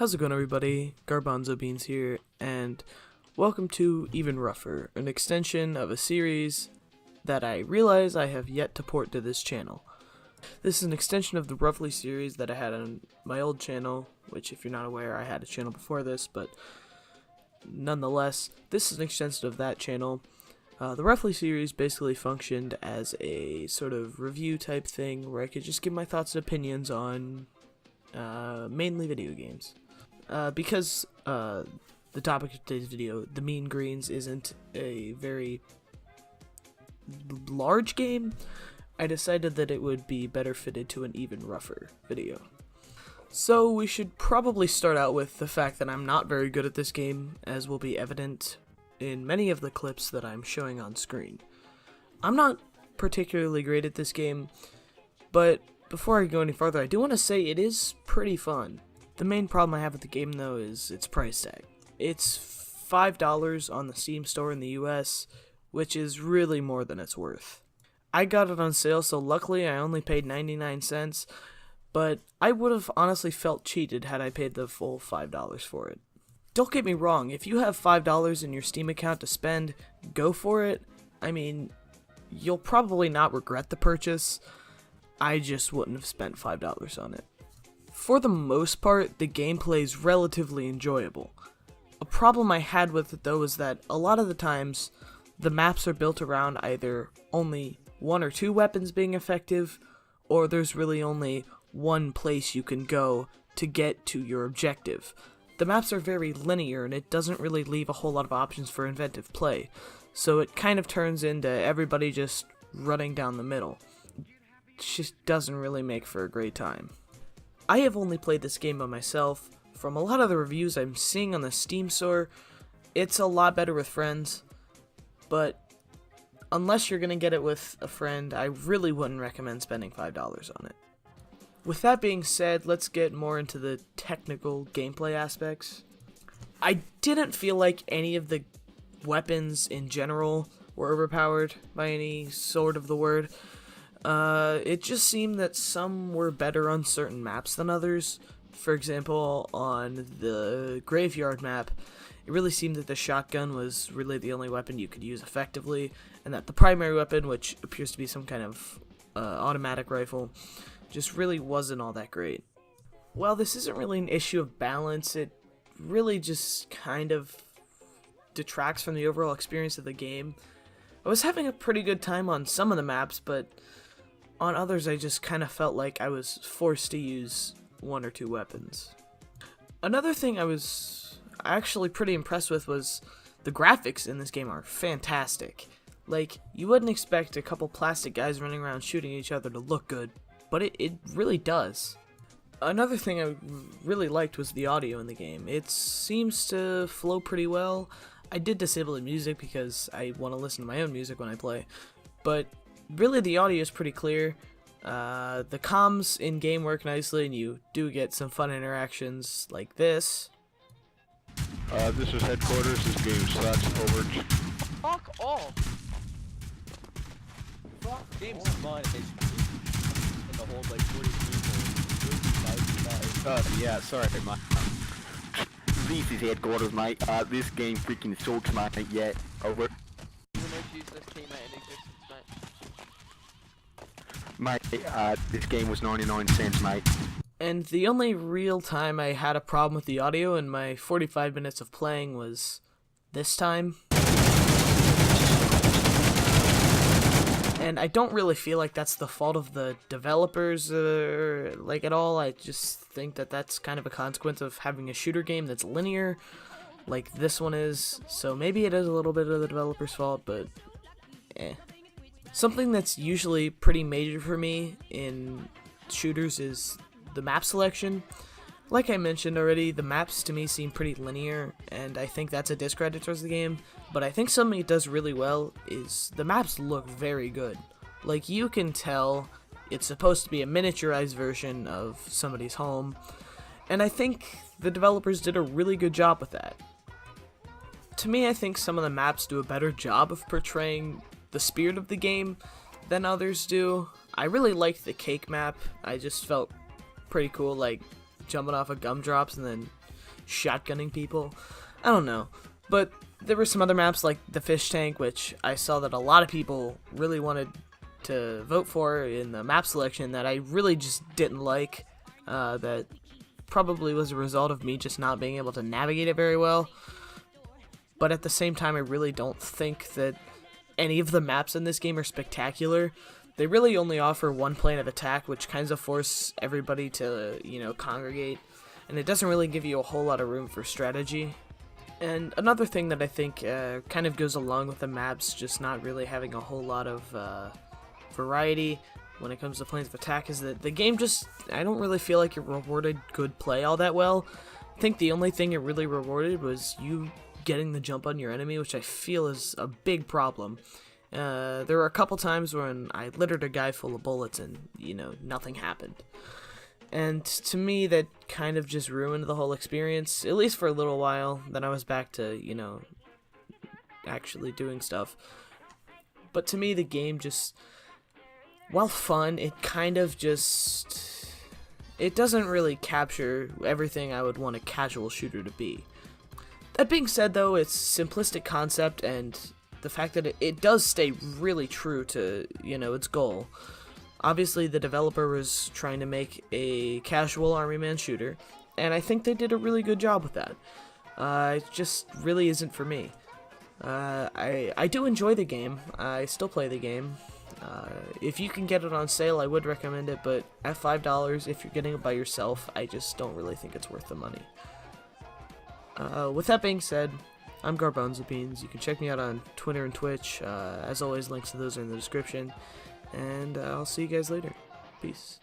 How's it going, everybody? Garbanzo Beans here, and welcome to Even Rougher, an extension of a series that I realize I have yet to port to this channel. This is an extension of the Roughly series that I had on my old channel, which, if you're not aware, I had a channel before this, but nonetheless, this is an extension of that channel. The Roughly series basically functioned as a sort of review type thing where I could just give my thoughts and opinions on mainly video games. Because the topic of today's video, the Mean Greens, isn't a very large game, I decided that it would be better fitted to an Even Rougher video. So we should probably start out with the fact that I'm not very good at this game, as will be evident in many of the clips that I'm showing on screen. I'm not particularly great at this game, but before I go any further, I do want to say it is pretty fun. The main problem I have with the game, though, is its price tag. It's $5 on the Steam store in the US, which is really more than it's worth. I got it on sale, so luckily I only paid 99 cents, but I would have honestly felt cheated had I paid the full $5 for it. Don't get me wrong, if you have $5 in your Steam account to spend, go for it. I mean, you'll probably not regret the purchase. I just wouldn't have spent $5 on it. For the most part, the gameplay is relatively enjoyable. A problem I had with it, though, is that a lot of the times, the maps are built around either only one or two weapons being effective, or there's really only one place you can go to get to your objective. The maps are very linear, and it doesn't really leave a whole lot of options for inventive play, so it kind of turns into everybody just running down the middle. It just doesn't really make for a great time. I have only played this game by myself. From a lot of the reviews I'm seeing on the Steam store, it's a lot better with friends, but unless you're going to get it with a friend, I really wouldn't recommend spending $5 on it. With that being said, let's get more into the technical gameplay aspects. I didn't feel like any of the weapons in general were overpowered by any sort of the word. It just seemed that some were better on certain maps than others. For example, on the Graveyard map, it really seemed that the shotgun was really the only weapon you could use effectively, and that the primary weapon, which appears to be some kind of automatic rifle, just really wasn't all that great. While this isn't really an issue of balance, it really just kind of detracts from the overall experience of the game. I was having a pretty good time on some of the maps, but on others I just kind of felt like I was forced to use one or two weapons. Another thing I was actually pretty impressed with was the graphics in this game are fantastic. Like, you wouldn't expect a couple plastic guys running around shooting each other to look good, but it really does. Another thing I really liked was the audio in the game. It seems to flow pretty well. I did disable the music because I want to listen to my own music when I play, but really the audio is pretty clear. The comms in-game work nicely, and you do get some fun interactions like this. This is headquarters. This game sucks. Over. Fuck off! Fuck game's fun. In the whole like 40 people. Yeah, sorry, mate. This is headquarters, mate. This game freaking sucks, mate. Yeah, over. Even if use this teammate in existence, mate. Mate, this game was 99 cents, mate. And the only real time I had a problem with the audio in my 45 minutes of playing was this time. And I don't really feel like that's the fault of the developers, like at all. I just think that that's kind of a consequence of having a shooter game that's linear, like this one is. So maybe it is a little bit of the developer's fault, but Something that's usually pretty major for me in shooters is the map selection. Like I mentioned already, the maps to me seem pretty linear, and I think that's a discredit towards the game, but I think something it does really well is the maps look very good. Like, you can tell it's supposed to be a miniaturized version of somebody's home, and I think the developers did a really good job with that. To me, I think some of the maps do a better job of portraying the spirit of the game than others do. I really liked the cake map. I just felt pretty cool, like jumping off of gumdrops and then shotgunning people. I don't know. But there were some other maps like the fish tank, which I saw that a lot of people really wanted to vote for in the map selection that I really just didn't like. That probably was a result of me just not being able to navigate it very well. But at the same time, I really don't think that any of the maps in this game are spectacular. They really only offer one plane of attack, which kind of force everybody to, congregate. And it doesn't really give you a whole lot of room for strategy. And another thing that I think kind of goes along with the maps just not really having a whole lot of variety when it comes to planes of attack is that the game just, I don't really feel like it rewarded good play all that well. I think the only thing it really rewarded was you getting the jump on your enemy, which I feel is a big problem. There were a couple times when I littered a guy full of bullets and, nothing happened. And to me, that kind of just ruined the whole experience, at least for a little while. Then I was back to, actually doing stuff. But to me, the game just, while fun, it kind of just, it doesn't really capture everything I would want a casual shooter to be. That being said, though, its simplistic concept and the fact that it does stay really true to, its goal. Obviously, the developer was trying to make a casual Army Man shooter, and I think they did a really good job with that. It just really isn't for me. I do enjoy the game. I still play the game. If you can get it on sale, I would recommend it, but at $5, if you're getting it by yourself, I just don't really think it's worth the money. With that being said, I'm Garbonzobeans. You can check me out on Twitter and Twitch. As always, links to those are in the description. And I'll see you guys later. Peace.